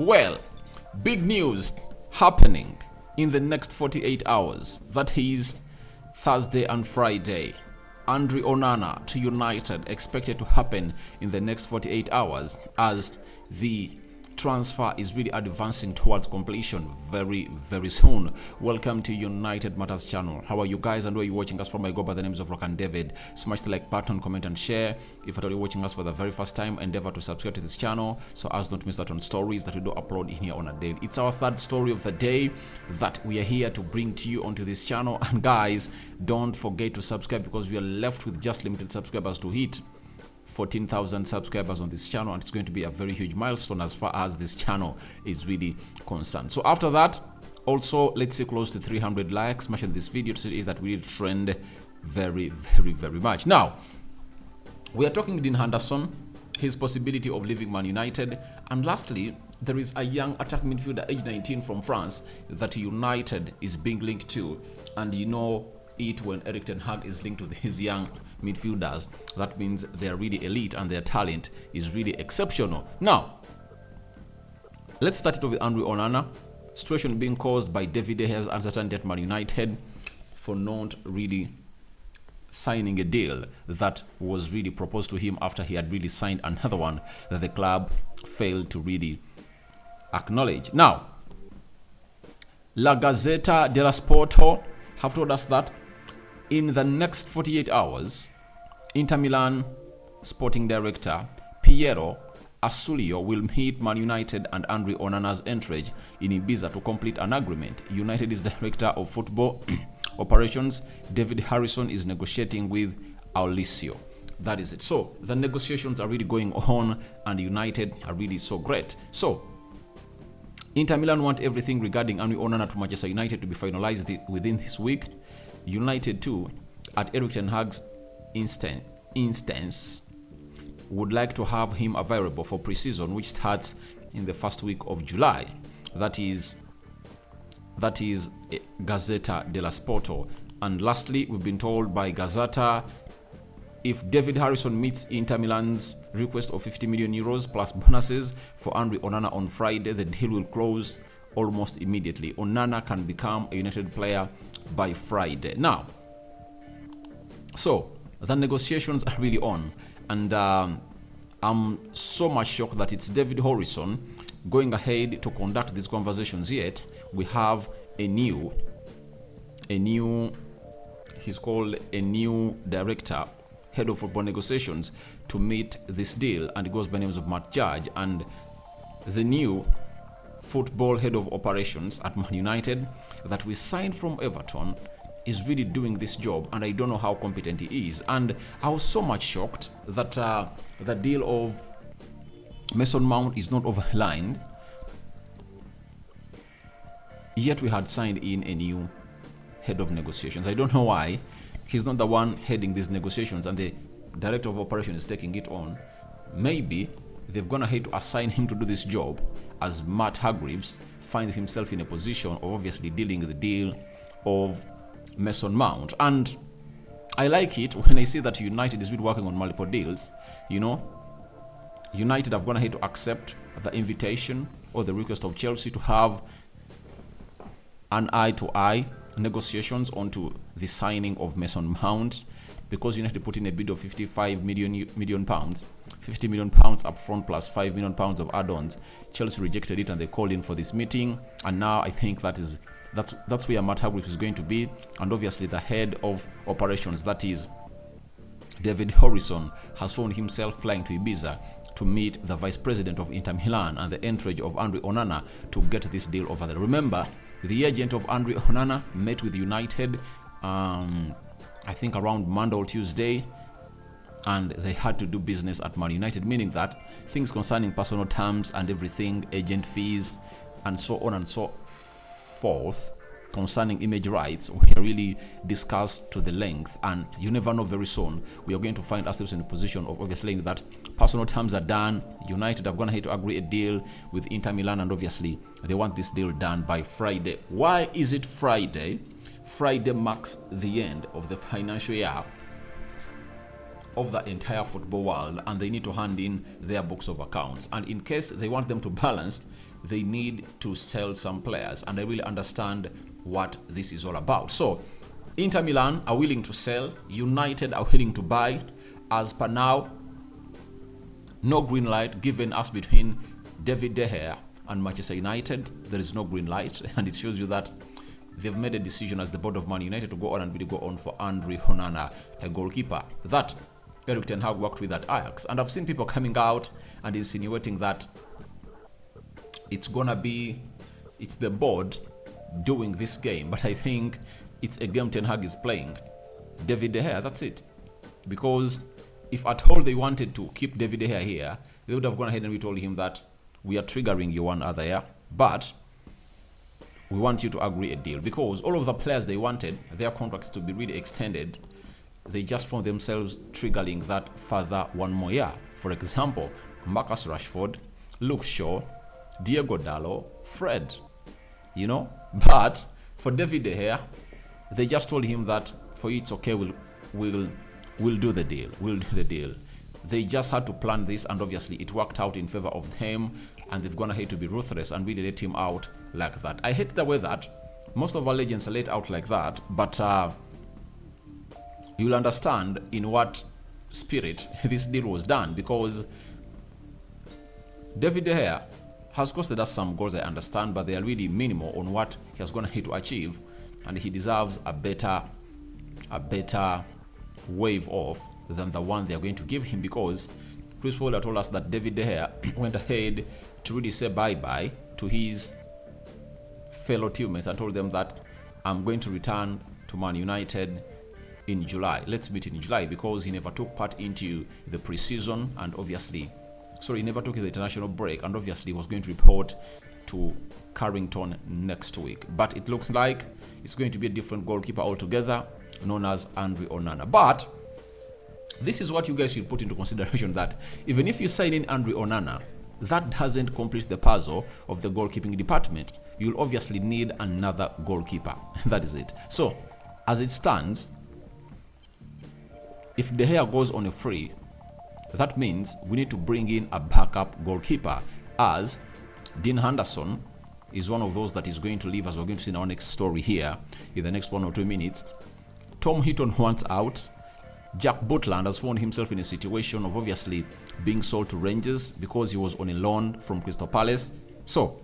Well, big news happening in the next 48 hours. That is Thursday and Friday. Andre Onana to United expected to happen in the next 48 hours as the transfer is really advancing towards completion very soon. Welcome to United Matters channel. How are you guys and where are you watching us from? I go by the names of Rock and David. Smash the like button, comment and share. If at all you're watching us for the very first time, endeavor to subscribe to this channel so as not to miss out on stories that we do upload in here on a daily. It's our third story of the day that we are here to bring to you onto this channel. And guys, don't forget to subscribe because we are left with just limited subscribers to hit 14,000 subscribers on this channel, and it's going to be a very huge milestone as far as this channel is really concerned. So after that, also let's say close to 300 likes. Smash in this video to see that we trend very much. Now we are talking Dean Henderson, his possibility of leaving Man United, and lastly there is a young attack midfielder age 19 from France that United is being linked to. And you know it, when Erik ten Hag is linked with his young midfielders, that means they are really elite and their talent is really exceptional. Now let's start it off with Andre Onana. Situation being caused by David De Gea's uncertainty at Man United for not really signing a deal that was really proposed to him after he had really signed another one that the club failed to really acknowledge. Now La Gazzetta dello Sport have told us that in the next 48 hours, Inter Milan sporting director Piero Asulio will meet Man United and Andre Onana's entourage in Ibiza to complete an agreement. United's director of football operations, David Harrison, is negotiating with Alessio. That is it. So the negotiations are really going on and United are really so great. So Inter Milan want everything regarding Andre Onana to Manchester United to be finalized within this week. United too, at Erik ten Hag's instance, would like to have him available for pre-season, which starts in the first week of July. That is Gazzetta dello Sport. And lastly, we've been told by Gazzetta, if David Harrison meets Inter Milan's request of 50 million euros plus bonuses for Andre Onana on Friday, the deal will close almost immediately. Onana can become a United player by Friday. Now, so the negotiations are really on, and I'm so much shocked that it's David Harrison going ahead to conduct these conversations. Yet we have a new he's called a new director, head of football negotiations, to meet this deal, and it goes by names of Matt Judge. And the new football head of operations at Man United that we signed from Everton is really doing this job, and I don't know how competent he is. And I was so much shocked that the deal of Mason Mount is not overlined, yet we had signed in a new head of negotiations. I don't know why he's not the one heading these negotiations and the director of operations is taking it on. Maybe they've gone ahead to assign him to do this job, as Matt Hargreaves finds himself in a position of obviously dealing with the deal of Mason Mount. And I like it when I see that United is really working on multiple deals. You know, United have gone ahead to accept the invitation or the request of Chelsea to have an eye-to-eye negotiations onto the signing of Mason Mount, because United put in a bid of 55 million pounds, 50 million pounds up front plus 5 million pounds of add-ons. Chelsea rejected it and they called in for this meeting, and now I think that's where Matt Hargreaves is going to be. And obviously the head of operations, that is David Harrison, has found himself flying to Ibiza to meet the vice president of Inter Milan and the entourage of Andre Onana to get this deal over there. Remember, the agent of Andre Onana met with United I think around Monday or Tuesday, and they had to do business at Man United, meaning that things concerning personal terms and everything, agent fees and so on and so forth concerning image rights, were really discussed to the length. And you never know, very soon we are going to find ourselves in a position of obviously that personal terms are done. United have gone ahead to agree a deal with Inter Milan, and obviously they want this deal done by Friday. Why is it Friday? Friday marks the end of the financial year of the entire football world, and they need to hand in their books of accounts. And in case they want them to balance, they need to sell some players, and I really understand what this is all about. So Inter Milan are willing to sell, United are willing to buy. As per now, no green light given us between David De Gea and Manchester United. There is no green light, and it shows you that they've made a decision as the board of Man United to go on and really go on for Onana, a goalkeeper that Erik ten Hag worked with at Ajax. And I've seen people coming out and insinuating that it's the board doing this game, but I think it's a game Ten Hag is playing. David De Gea, that's it. Because if at all they wanted to keep David De Gea here, they would have gone ahead and we told him that we are triggering you one other year, but we want you to agree a deal. Because all of the players they wanted their contracts to be really extended, they just found themselves triggering that further one more year. For example, Marcus Rashford, Luke Shaw, Diego Dallo, Fred, But for David De Gea, they just told him that for you it's okay, we'll do the deal. They just had to plan this, and obviously it worked out in favor of them, and they've gone ahead to be ruthless and really let him out like that. I hate the way that most of our legends are let out like that, but you'll understand in what spirit this deal was done, because David De Gea has costed us some goals, I understand, but they are really minimal on what he has gone ahead to achieve, and he deserves a better wave off than the one they are going to give him, because Chris Wilder told us that David De Gea went ahead to really say bye-bye to his fellow teammates and told them that I'm going to return to Man United in July. Let's meet in July, because he never took part into the preseason, and obviously he never took the international break, and obviously was going to report to Carrington next week. But it looks like it's going to be a different goalkeeper altogether, known as Onana. But this is what you guys should put into consideration, that even if you sign in Onana, that doesn't complete the puzzle of the goalkeeping department. You'll obviously need another goalkeeper. That is it. So, as it stands, if De Gea goes on a free, that means we need to bring in a backup goalkeeper, as Dean Henderson is one of those that is going to leave, as we're going to see in our next story here in the next 1 or 2 minutes. Tom Heaton wants out. Jack Butland has found himself in a situation of obviously being sold to Rangers because he was on a loan from Crystal Palace. So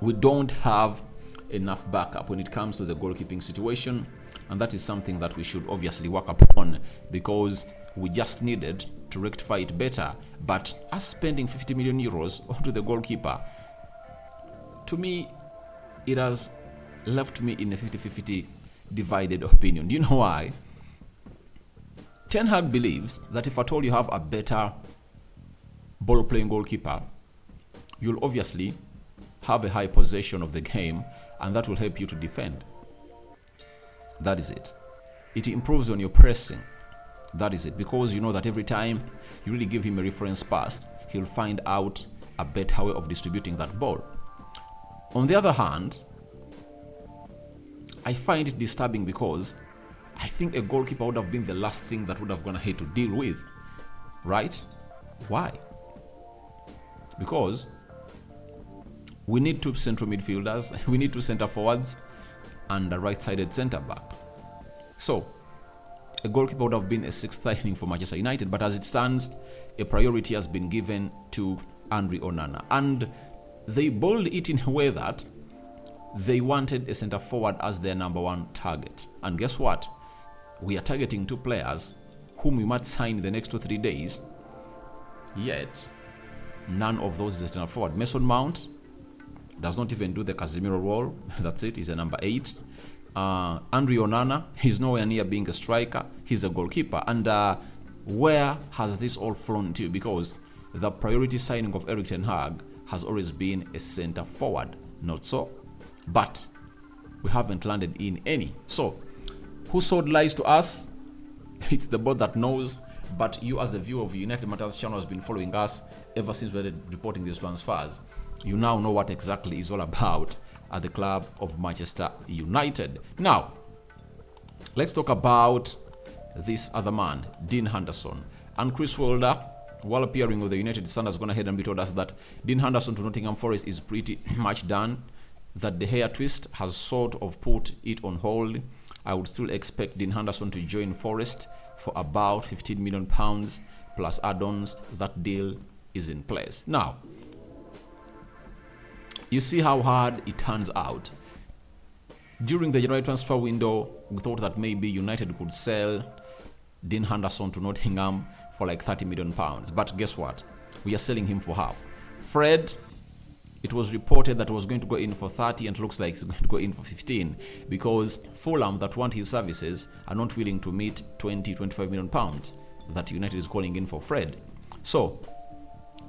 we don't have enough backup when it comes to the goalkeeping situation, and that is something that we should obviously work upon, because we just needed to rectify it better. But us spending 50 million euros onto the goalkeeper, to me, it has left me in a 50-50 divided opinion. Do you know why? Ten Hag believes that if at all you have a better ball-playing goalkeeper, you'll obviously have a high possession of the game, and that will help you to defend. That is it. It improves on your pressing. That is it, because you know that every time you really give him a reference pass, he'll find out a better way of distributing that ball. On the other hand, I find it disturbing, because I think a goalkeeper would have been the last thing that would have gone ahead to deal with, right? Why? Because we need 2 central midfielders, we need 2 center forwards, and a right-sided center back. So a goalkeeper would have been a 6th signing for Manchester United, but as it stands, a priority has been given to Onana, and they boiled it in a way that they wanted a center forward as their number 1 target. And guess what? We are targeting 2 players whom we might sign in the next 2 or 3 days, yet none of those is a center forward. Mason Mount does not even do the Casemiro role. That's it. He's a number 8. Onana, he's nowhere near being a striker. He's a goalkeeper. And where has this all flown to? Because the priority signing of Erik ten Hag has always been a center forward. Not so. But we haven't landed in any. So who sold lies to us? It's the board that knows. But you, as the viewer of United Matters channel, has been following us ever since we started reporting these transfers. You now know what exactly is all about at the club of Manchester United. Now, let's talk about this other man, Dean Henderson. And Chris Wilder while appearing with the United Sun, has gone ahead and told us that Dean Henderson to Nottingham Forest is pretty much done, that the hair twist has sort of put it on hold. I would still expect Dean Henderson to join Forest for about £15 million plus add-ons. That deal is in place. Now, you see how hard it turns out. During the January transfer window, we thought that maybe United could sell Dean Henderson to Nottingham for like £30 million. But guess what? We are selling him for half. Fred, it was reported that he was going to go in for 30 and it looks like he's going to go in for 15 because Fulham that want his services are not willing to meet 20-25 million pounds that United is calling in for Fred. So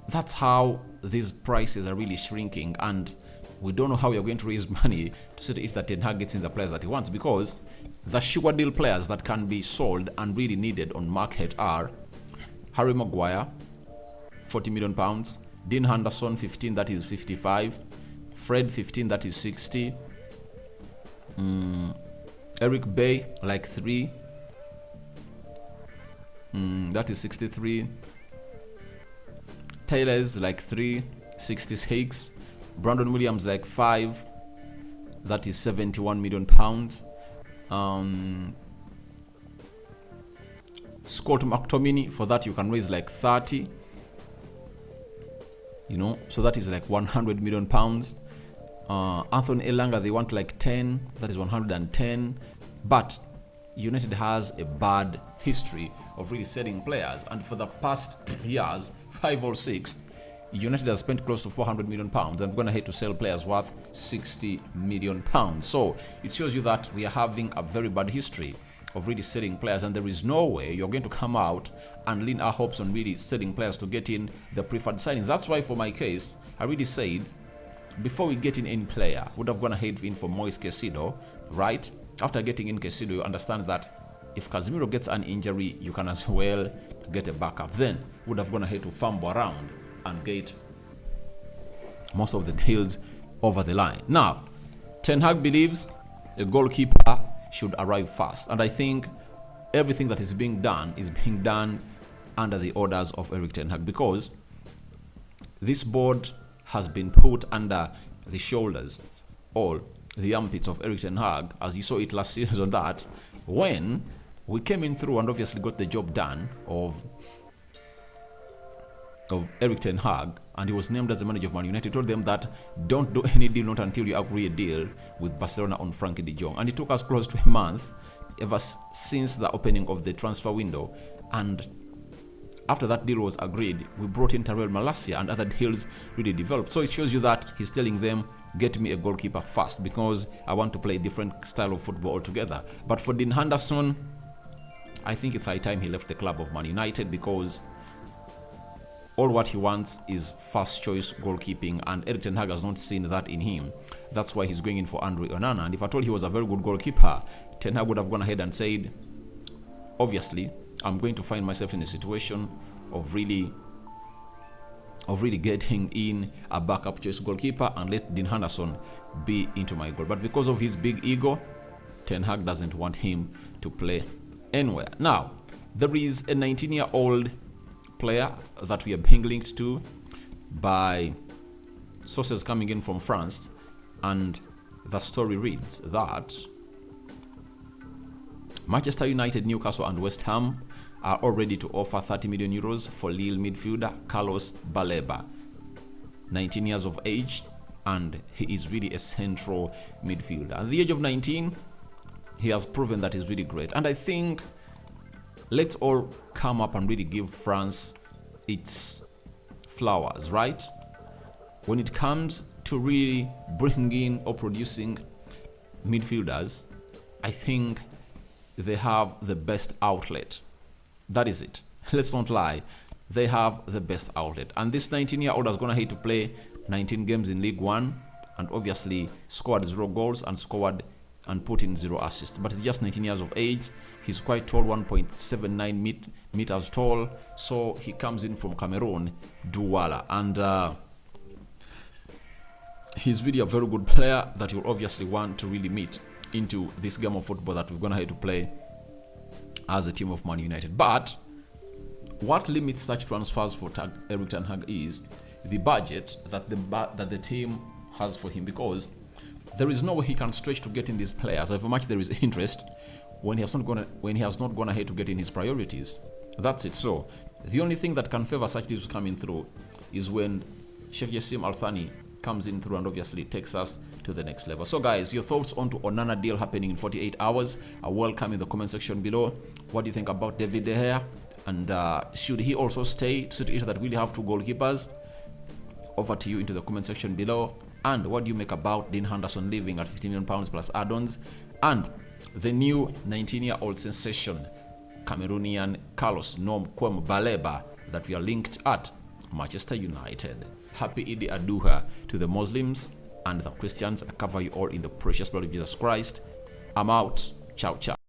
that's how these prices are really shrinking, and we don't know how we are going to raise money to see that Ten Hag gets in the players that he wants, because the sugar deal players that can be sold and really needed on market are Harry Maguire, £40 million, Dean Henderson 15, that is 55, Fred 15, that is 60, Eric Bay like 3, that is 63, Taylor's like 3, 66, Brandon Williams like 5, that is 71 million pounds. Scott McTominay, for that you can raise like 30, so that is like 100 million pounds. Anthony Elanga, they want like 10, that is 110. But United has a bad history of really selling players, and for the past years, 5 or 6, United has spent close to 400 million pounds and we're going to have to sell players worth 60 million pounds. So it shows you that we are having a very bad history of really selling players, and there is no way you're going to come out and lean our hopes on really selling players to get in the preferred signings. That's why for my case, I really said before we get in any player, would have gone ahead in for Moise Caicedo, right? After getting in Caicedo, you understand that if Casemiro gets an injury, you can as well get a backup. Then would have gone ahead to fumble around and get most of the deals over the line. Now, Ten Hag believes a goalkeeper should arrive fast, and I think everything that is being done under the orders of Erik Ten Hag, because this board has been put under the shoulders, all the armpits of Erik Ten Hag, as you saw it last season, that when we came in through and obviously got the job done of Erik Ten Hag, and he was named as the manager of Man United, told them that don't do any deal not until you agree a deal with Barcelona on Frankie de Jong. And it took us close to a month ever since the opening of the transfer window, and after that deal was agreed, we brought in Tyrell Malacia and other deals really developed. So it shows you that he's telling them, get me a goalkeeper fast because I want to play a different style of football altogether. But for Dean Henderson, I think it's high time he left the club of Man United, because all what he wants is first choice goalkeeping, and Erik Ten Hag has not seen that in him. That's why he's going in for Onana. And if I told he was a very good goalkeeper, Ten Hag would have gone ahead and said, obviously, I'm going to find myself in a situation of really getting in a backup choice goalkeeper and let Dean Henderson be into my goal. But because of his big ego, Ten Hag doesn't want him to play anywhere. Now, there is a 19-year-old player that we are being linked to by sources coming in from France, and the story reads that Manchester United, Newcastle and West Ham are all ready to offer 30 million euros for Lille midfielder Carlos Baleba, 19 years of age, and he is really a central midfielder. At the age of 19, he has proven that he's really great, and I think let's all come up and really give France its flowers, right? When it comes to really bringing in or producing midfielders, I think they have the best outlet. That is it. Let's not lie. They have the best outlet. And this 19-year-old is going to have to play 19 games in League One, and obviously scored 0 goals and put in 0 assists. But he's just 19 years of age. He's quite tall, 1.79 meters tall. So he comes in from Cameroon, Douala. And he's really a very good player that you'll obviously want to really meet into this game of football that we're going to have to play as a team of Man United. But What limits such transfers for Erik ten Hag is the budget that the team has for him, because there is no way he can stretch to get in these players, however much there is interest, when he has not gone ahead to get in his priorities. That's it. So the only thing that can favor such deals coming through is when Sheikh Jassim Al Thani comes in through and obviously takes us to the next level. So guys, your thoughts on to Onana deal happening in 48 hours are welcome in the comment section below. What do you think about David De Gea? And should he also stay to see to it that we have two goalkeepers? Over to you into the comment section below. And what do you make about Dean Henderson leaving at £15 million plus add-ons? And the new 19-year-old sensation, Cameroonian Carlos Nom Kwem Baleba, that we are linked at Manchester United. Happy Eid Aduha to the Muslims and the Christians. I cover you all in the precious blood of Jesus Christ. I'm out. Ciao, ciao.